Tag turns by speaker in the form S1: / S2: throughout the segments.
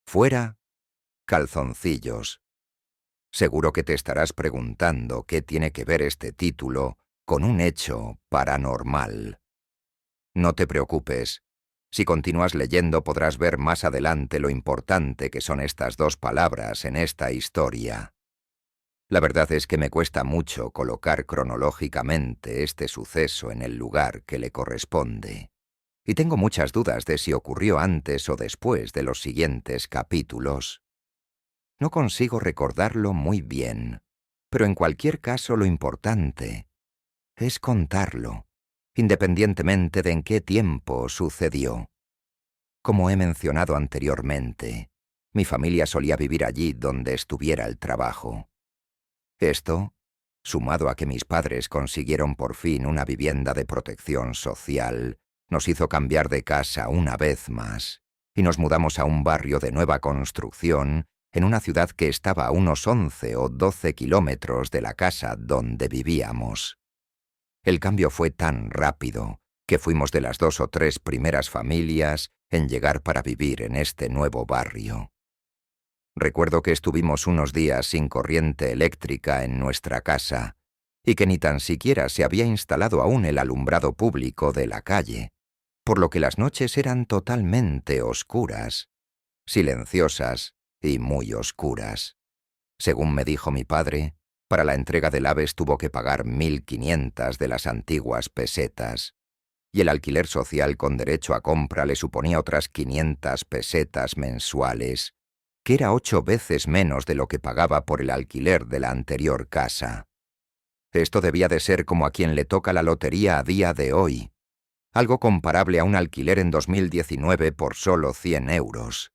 S1: Fuera, calzoncillos. Seguro que te estarás preguntando qué tiene que ver este título con un hecho paranormal. No te preocupes. Si continúas leyendo podrás ver más adelante lo importante que son estas dos palabras en esta historia. La verdad es que me cuesta mucho colocar cronológicamente este suceso en el lugar que le corresponde. Y tengo muchas dudas de si ocurrió antes o después de los siguientes capítulos. No consigo recordarlo muy bien, pero en cualquier caso lo importante es contarlo, independientemente de en qué tiempo sucedió. Como he mencionado anteriormente, mi familia solía vivir allí donde estuviera el trabajo. Esto, sumado a que mis padres consiguieron por fin una vivienda de protección social, nos hizo cambiar de casa una vez más, y nos mudamos a un barrio de nueva construcción en una ciudad que estaba a unos 11 o 12 kilómetros de la casa donde vivíamos. El cambio fue tan rápido que fuimos de las 2 o 3 primeras familias en llegar para vivir en este nuevo barrio. Recuerdo que estuvimos unos días sin corriente eléctrica en nuestra casa y que ni tan siquiera se había instalado aún el alumbrado público de la calle, por lo que las noches eran totalmente oscuras, silenciosas y muy oscuras. Según me dijo mi padre, para la entrega del Aves tuvo que pagar 1.500 de las antiguas pesetas, y el alquiler social con derecho a compra le suponía otras 500 pesetas mensuales, que era 8 veces menos de lo que pagaba por el alquiler de la anterior casa. Esto debía de ser como a quien le toca la lotería a día de hoy, algo comparable a un alquiler en 2019 por solo 100 euros.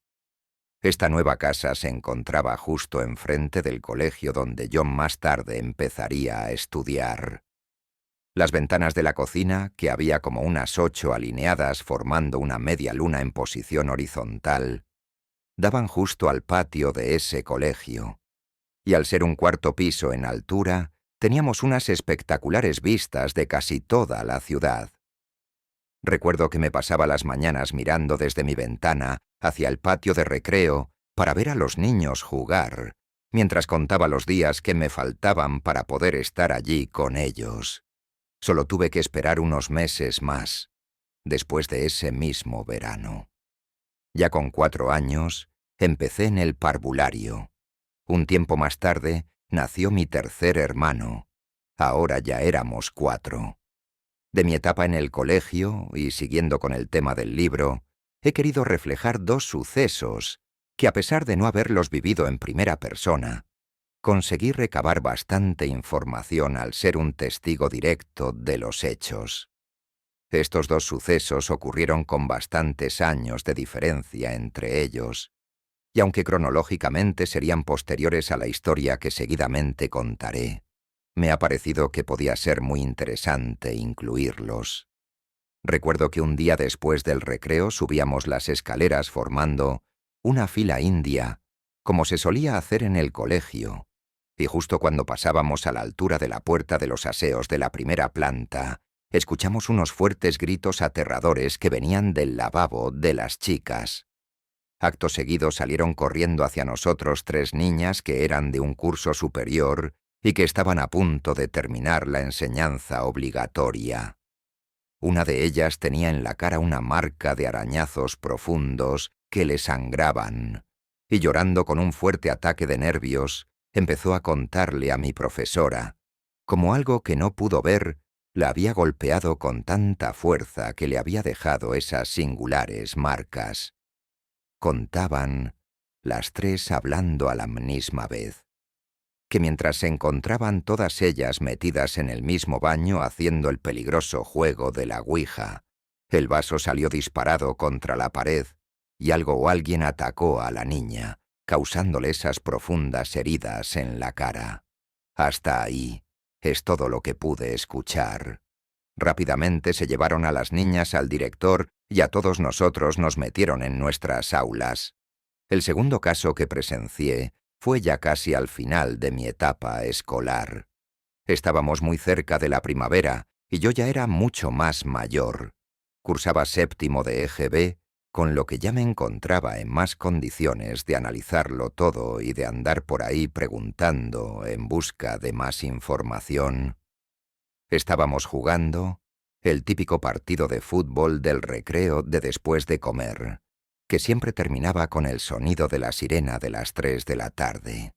S1: Esta nueva casa se encontraba justo enfrente del colegio donde yo más tarde empezaría a estudiar. Las ventanas de la cocina, que había como unas 8 alineadas formando una media luna en posición horizontal, daban justo al patio de ese colegio, y al ser un cuarto piso en altura, teníamos unas espectaculares vistas de casi toda la ciudad. Recuerdo que me pasaba las mañanas mirando desde mi ventana hacia el patio de recreo para ver a los niños jugar, mientras contaba los días que me faltaban para poder estar allí con ellos. Solo tuve que esperar unos meses más, después de ese mismo verano. Ya con 4 años, empecé en el parvulario. Un tiempo más tarde, nació mi tercer hermano. Ahora ya éramos 4. De mi etapa en el colegio, y siguiendo con el tema del libro, he querido reflejar 2 sucesos que, a pesar de no haberlos vivido en primera persona, conseguí recabar bastante información al ser un testigo directo de los hechos. Estos 2 sucesos ocurrieron con bastantes años de diferencia entre ellos, y aunque cronológicamente serían posteriores a la historia que seguidamente contaré, me ha parecido que podía ser muy interesante incluirlos. Recuerdo que un día después del recreo subíamos las escaleras formando una fila india, como se solía hacer en el colegio, y justo cuando pasábamos a la altura de la puerta de los aseos de la primera planta, escuchamos unos fuertes gritos aterradores que venían del lavabo de las chicas. Acto seguido salieron corriendo hacia nosotros 3 niñas que eran de un curso superior y que estaban a punto de terminar la enseñanza obligatoria. Una de ellas tenía en la cara una marca de arañazos profundos que le sangraban, y llorando con un fuerte ataque de nervios, empezó a contarle a mi profesora cómo algo que no pudo ver la había golpeado con tanta fuerza que le había dejado esas singulares marcas. Contaban, las 3 hablando a la misma vez, que mientras se encontraban todas ellas metidas en el mismo baño haciendo el peligroso juego de la ouija, el vaso salió disparado contra la pared y algo o alguien atacó a la niña, causándole esas profundas heridas en la cara. Hasta ahí es todo lo que pude escuchar. Rápidamente se llevaron a las niñas al director y a todos nosotros nos metieron en nuestras aulas. El segundo caso que presencié fue ya casi al final de mi etapa escolar. Estábamos muy cerca de la primavera y yo ya era mucho más mayor. Cursaba 7º de EGB con lo que ya me encontraba en más condiciones de analizarlo todo y de andar por ahí preguntando en busca de más información, estábamos jugando el típico partido de fútbol del recreo de después de comer, que siempre terminaba con el sonido de la sirena de las 3 de la tarde.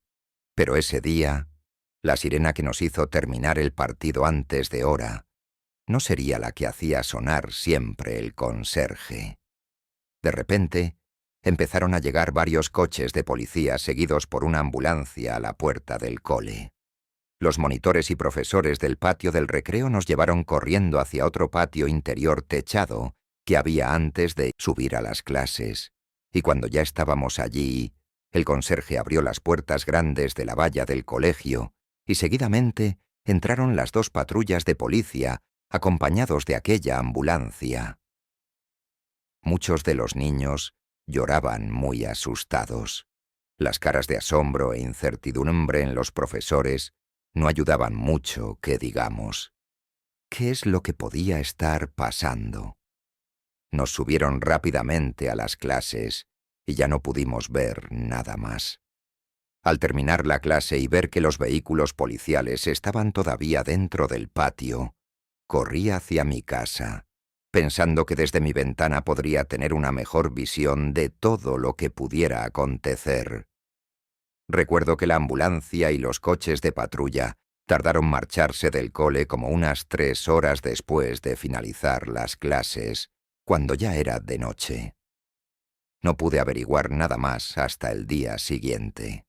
S1: Pero ese día, la sirena que nos hizo terminar el partido antes de hora no sería la que hacía sonar siempre el conserje. De repente, empezaron a llegar varios coches de policía seguidos por una ambulancia a la puerta del cole. Los monitores y profesores del patio del recreo nos llevaron corriendo hacia otro patio interior techado que había antes de subir a las clases, y cuando ya estábamos allí, el conserje abrió las puertas grandes de la valla del colegio y seguidamente entraron las 2 patrullas de policía acompañados de aquella ambulancia. Muchos de los niños lloraban muy asustados. Las caras de asombro e incertidumbre en los profesores no ayudaban mucho, que digamos. ¿Qué es lo que podía estar pasando? Nos subieron rápidamente a las clases y ya no pudimos ver nada más. Al terminar la clase y ver que los vehículos policiales estaban todavía dentro del patio, corrí hacia mi casa, pensando que desde mi ventana podría tener una mejor visión de todo lo que pudiera acontecer. Recuerdo que la ambulancia y los coches de patrulla tardaron marcharse del cole como unas 3 horas después de finalizar las clases, cuando ya era de noche. No pude averiguar nada más hasta el día siguiente.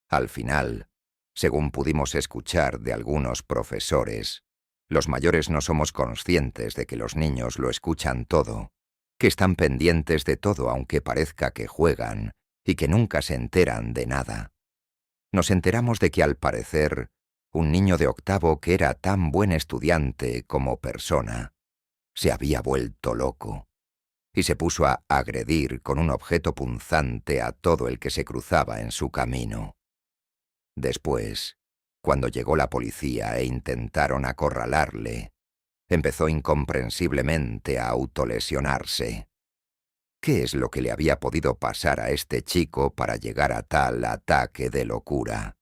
S1: Al final, según pudimos escuchar de algunos profesores, los mayores no somos conscientes de que los niños lo escuchan todo, que están pendientes de todo aunque parezca que juegan y que nunca se enteran de nada. Nos enteramos de que al parecer, un niño de 8º que era tan buen estudiante como persona, se había vuelto loco y se puso a agredir con un objeto punzante a todo el que se cruzaba en su camino. Después, cuando llegó la policía e intentaron acorralarle, empezó incomprensiblemente a autolesionarse. ¿Qué es lo que le había podido pasar a este chico para llegar a tal ataque de locura?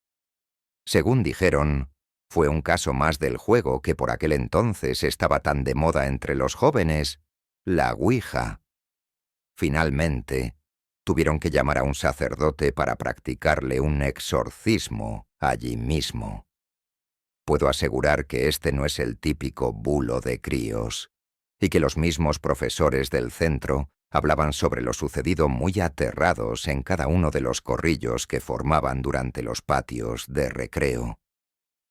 S1: Según dijeron, fue un caso más del juego que por aquel entonces estaba tan de moda entre los jóvenes, la Ouija. Finalmente, tuvieron que llamar a un sacerdote para practicarle un exorcismo allí mismo. Puedo asegurar que este no es el típico bulo de críos, y que los mismos profesores del centro hablaban sobre lo sucedido muy aterrados en cada uno de los corrillos que formaban durante los patios de recreo.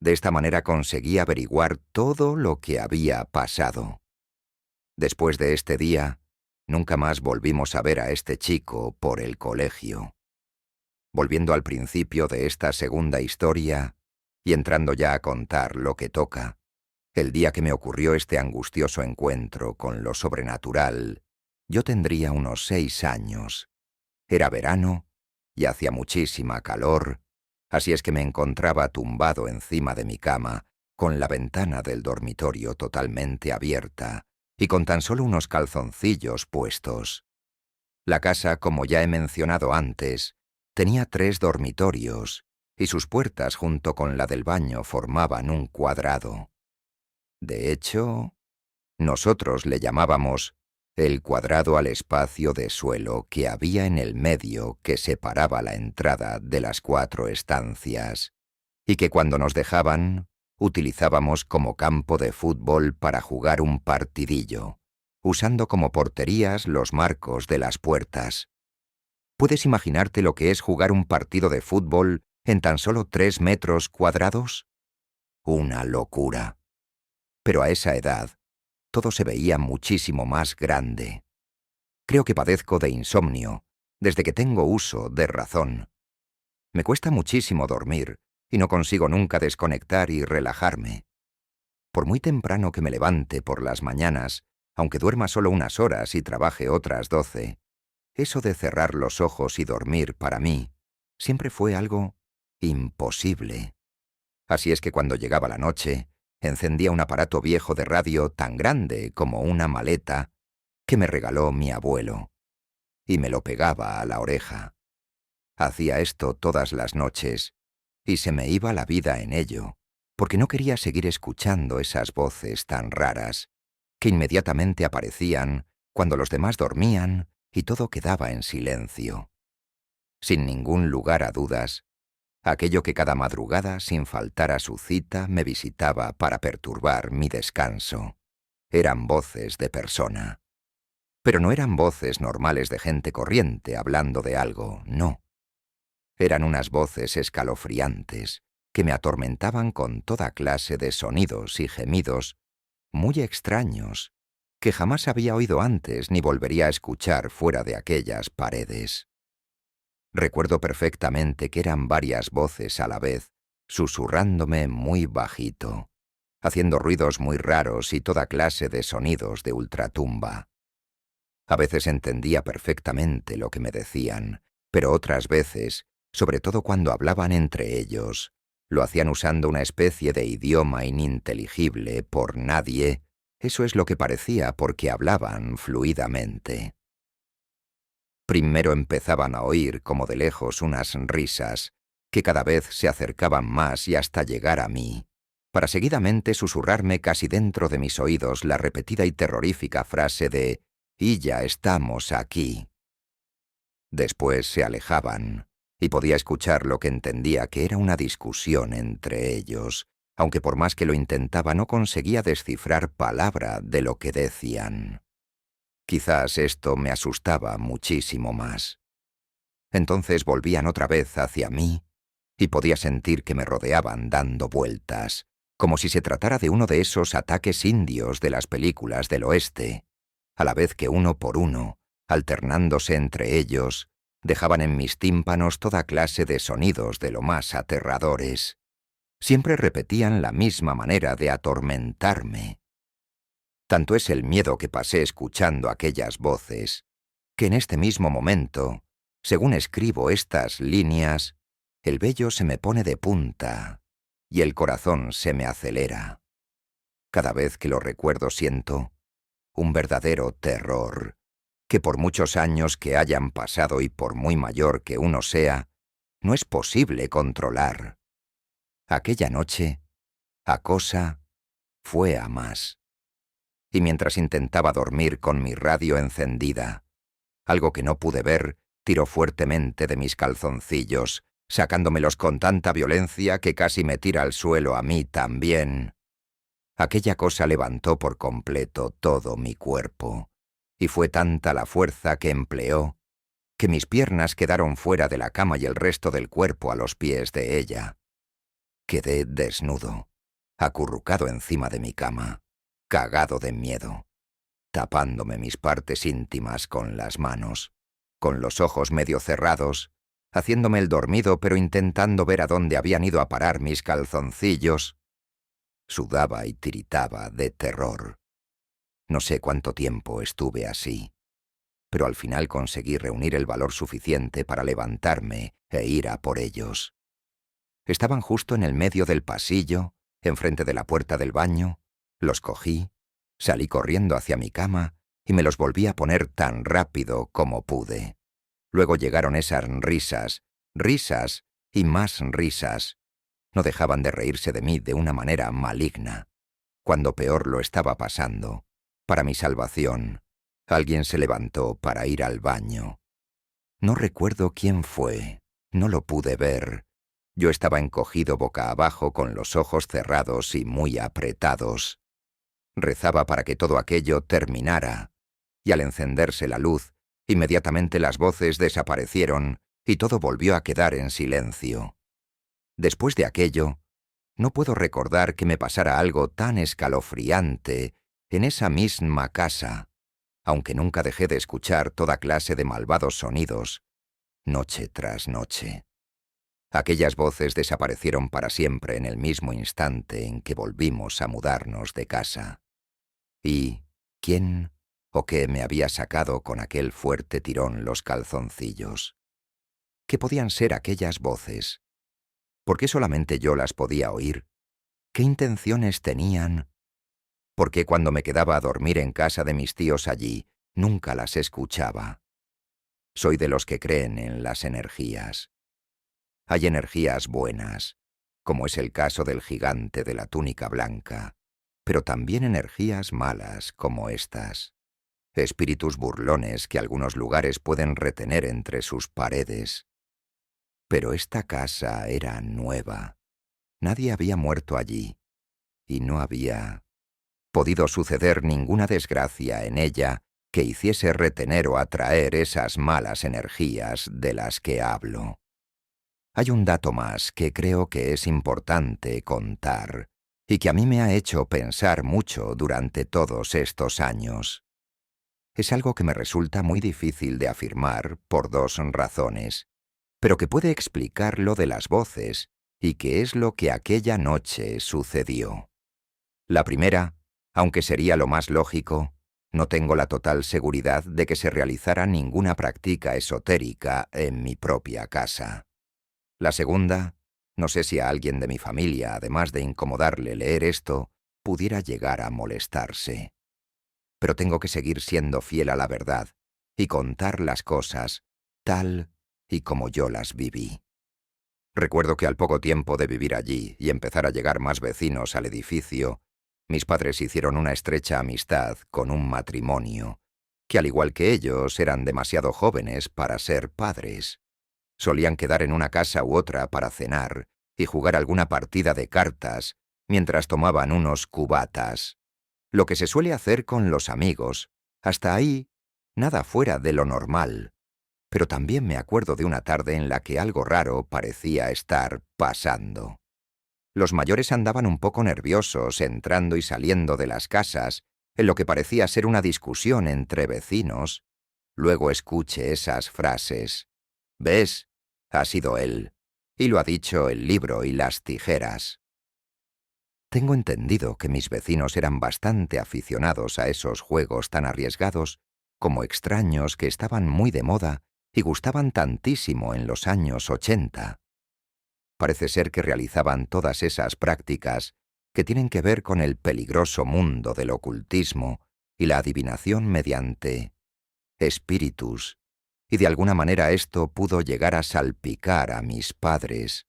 S1: De esta manera conseguí averiguar todo lo que había pasado. Después de este día, nunca más volvimos a ver a este chico por el colegio. Volviendo al principio de esta segunda historia, y entrando ya a contar lo que toca, el día que me ocurrió este angustioso encuentro con lo sobrenatural, yo tendría unos 6 años. Era verano y hacía muchísima calor, así es que me encontraba tumbado encima de mi cama, con la ventana del dormitorio totalmente abierta y con tan solo unos calzoncillos puestos. La casa, como ya he mencionado antes, tenía 3 dormitorios y sus puertas junto con la del baño formaban un cuadrado. De hecho, nosotros le llamábamos el cuadrado al espacio de suelo que había en el medio que separaba la entrada de las 4 estancias, y que cuando nos dejaban, utilizábamos como campo de fútbol para jugar un partidillo, usando como porterías los marcos de las puertas. ¿Puedes imaginarte lo que es jugar un partido de fútbol en tan solo 3 metros cuadrados? Una locura. Pero a esa edad, todo se veía muchísimo más grande. Creo que padezco de insomnio desde que tengo uso de razón. Me cuesta muchísimo dormir y no consigo nunca desconectar y relajarme. Por muy temprano que me levante por las mañanas, aunque duerma solo unas horas y trabaje otras 12, eso de cerrar los ojos y dormir para mí siempre fue algo imposible. Así es que cuando llegaba la noche, encendía un aparato viejo de radio tan grande como una maleta que me regaló mi abuelo, y me lo pegaba a la oreja. Hacía esto todas las noches, y se me iba la vida en ello, porque no quería seguir escuchando esas voces tan raras, que inmediatamente aparecían cuando los demás dormían y todo quedaba en silencio. Sin ningún lugar a dudas, aquello que cada madrugada, sin faltar a su cita, me visitaba para perturbar mi descanso. Eran voces de persona. Pero no eran voces normales de gente corriente hablando de algo, no. Eran unas voces escalofriantes que me atormentaban con toda clase de sonidos y gemidos muy extraños que jamás había oído antes ni volvería a escuchar fuera de aquellas paredes. Recuerdo perfectamente que eran varias voces a la vez, susurrándome muy bajito, haciendo ruidos muy raros y toda clase de sonidos de ultratumba. A veces entendía perfectamente lo que me decían, pero otras veces, sobre todo cuando hablaban entre ellos, lo hacían usando una especie de idioma ininteligible por nadie. Eso es lo que parecía porque hablaban fluidamente. Primero empezaban a oír como de lejos unas risas, que cada vez se acercaban más y hasta llegar a mí, para seguidamente susurrarme casi dentro de mis oídos la repetida y terrorífica frase de «Y ya estamos aquí». Después se alejaban, y podía escuchar lo que entendía que era una discusión entre ellos, aunque por más que lo intentaba no conseguía descifrar palabra de lo que decían. Quizás esto me asustaba muchísimo más. Entonces volvían otra vez hacia mí, y podía sentir que me rodeaban dando vueltas, como si se tratara de uno de esos ataques indios de las películas del oeste, a la vez que uno por uno, alternándose entre ellos, dejaban en mis tímpanos toda clase de sonidos de lo más aterradores. Siempre repetían la misma manera de atormentarme. Tanto es el miedo que pasé escuchando aquellas voces, que en este mismo momento, según escribo estas líneas, el vello se me pone de punta y el corazón se me acelera. Cada vez que lo recuerdo siento un verdadero terror, que por muchos años que hayan pasado y por muy mayor que uno sea, no es posible controlar. Aquella noche, a cosa, fue a más. Y mientras intentaba dormir con mi radio encendida, algo que no pude ver tiró fuertemente de mis calzoncillos, sacándomelos con tanta violencia que casi me tira al suelo a mí también. Aquella cosa levantó por completo todo mi cuerpo, y fue tanta la fuerza que empleó, que mis piernas quedaron fuera de la cama y el resto del cuerpo a los pies de ella. Quedé desnudo, acurrucado encima de mi cama, cagado de miedo, tapándome mis partes íntimas con las manos, con los ojos medio cerrados, haciéndome el dormido pero intentando ver a dónde habían ido a parar mis calzoncillos. Sudaba y tiritaba de terror. No sé cuánto tiempo estuve así, pero al final conseguí reunir el valor suficiente para levantarme e ir a por ellos. Estaban justo en el medio del pasillo, enfrente de la puerta del baño. Los cogí, salí corriendo hacia mi cama y me los volví a poner tan rápido como pude. Luego llegaron esas risas, risas y más risas. No dejaban de reírse de mí de una manera maligna. Cuando peor lo estaba pasando, para mi salvación, alguien se levantó para ir al baño. No recuerdo quién fue, no lo pude ver. Yo estaba encogido boca abajo con los ojos cerrados y muy apretados. Rezaba para que todo aquello terminara, y al encenderse la luz, inmediatamente las voces desaparecieron y todo volvió a quedar en silencio. Después de aquello, no puedo recordar que me pasara algo tan escalofriante en esa misma casa, aunque nunca dejé de escuchar toda clase de malvados sonidos, noche tras noche. Aquellas voces desaparecieron para siempre en el mismo instante en que volvimos a mudarnos de casa. ¿Y quién o qué me había sacado con aquel fuerte tirón los calzoncillos? ¿Qué podían ser aquellas voces? ¿Por qué solamente yo las podía oír? ¿Qué intenciones tenían? ¿Por qué cuando me quedaba a dormir en casa de mis tíos allí, nunca las escuchaba? Soy de los que creen en las energías. Hay energías buenas, como es el caso del gigante de la túnica blanca, pero también energías malas como estas. Espíritus burlones que algunos lugares pueden retener entre sus paredes. Pero esta casa era nueva. Nadie había muerto allí, y no había podido suceder ninguna desgracia en ella que hiciese retener o atraer esas malas energías de las que hablo. Hay un dato más que creo que es importante contar y que a mí me ha hecho pensar mucho durante todos estos años. Es algo que me resulta muy difícil de afirmar por dos razones, pero que puede explicar lo de las voces y que es lo que aquella noche sucedió. La primera, aunque sería lo más lógico, no tengo la total seguridad de que se realizara ninguna práctica esotérica en mi propia casa. La segunda, no sé si a alguien de mi familia, además de incomodarle leer esto, pudiera llegar a molestarse. Pero tengo que seguir siendo fiel a la verdad y contar las cosas tal y como yo las viví. Recuerdo que al poco tiempo de vivir allí y empezar a llegar más vecinos al edificio, mis padres hicieron una estrecha amistad con un matrimonio, que al igual que ellos eran demasiado jóvenes para ser padres. Solían quedar en una casa u otra para cenar y jugar alguna partida de cartas mientras tomaban unos cubatas. Lo que se suele hacer con los amigos, hasta ahí, nada fuera de lo normal. Pero también me acuerdo de una tarde en la que algo raro parecía estar pasando. Los mayores andaban un poco nerviosos entrando y saliendo de las casas, en lo que parecía ser una discusión entre vecinos. Luego escuché esas frases. «¿Ves? Ha sido él. Y lo ha dicho el libro y las tijeras». Tengo entendido que mis vecinos eran bastante aficionados a esos juegos tan arriesgados como extraños que estaban muy de moda y gustaban tantísimo en los años 80. Parece ser que realizaban todas esas prácticas que tienen que ver con el peligroso mundo del ocultismo y la adivinación mediante espíritus, y de alguna manera esto pudo llegar a salpicar a mis padres,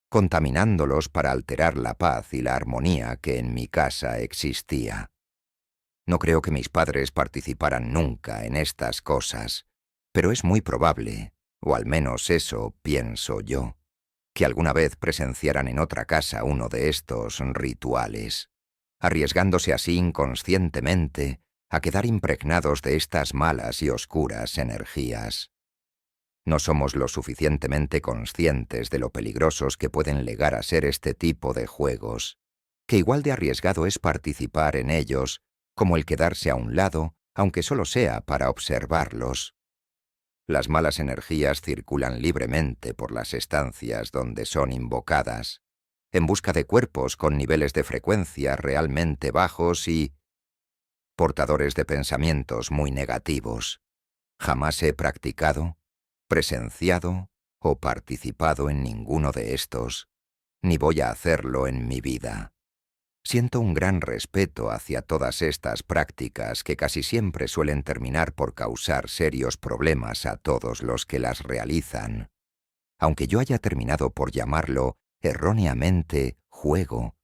S1: contaminándolos para alterar la paz y la armonía que en mi casa existía. No creo que mis padres participaran nunca en estas cosas, pero es muy probable, o al menos eso pienso yo, que alguna vez presenciaran en otra casa uno de estos rituales, arriesgándose así inconscientemente a quedar impregnados de estas malas y oscuras energías. No somos lo suficientemente conscientes de lo peligrosos que pueden llegar a ser este tipo de juegos, que igual de arriesgado es participar en ellos como el quedarse a un lado, aunque solo sea para observarlos. Las malas energías circulan libremente por las estancias donde son invocadas, en busca de cuerpos con niveles de frecuencia realmente bajos y portadores de pensamientos muy negativos. Jamás he practicado, presenciado o participado en ninguno de estos, ni voy a hacerlo en mi vida. Siento un gran respeto hacia todas estas prácticas que casi siempre suelen terminar por causar serios problemas a todos los que las realizan. Aunque yo haya terminado por llamarlo erróneamente juego,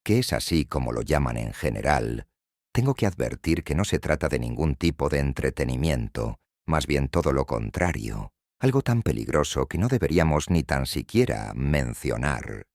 S1: que es así como lo llaman en general, tengo que advertir que no se trata de ningún tipo de entretenimiento, más bien todo lo contrario, algo tan peligroso que no deberíamos ni tan siquiera mencionar.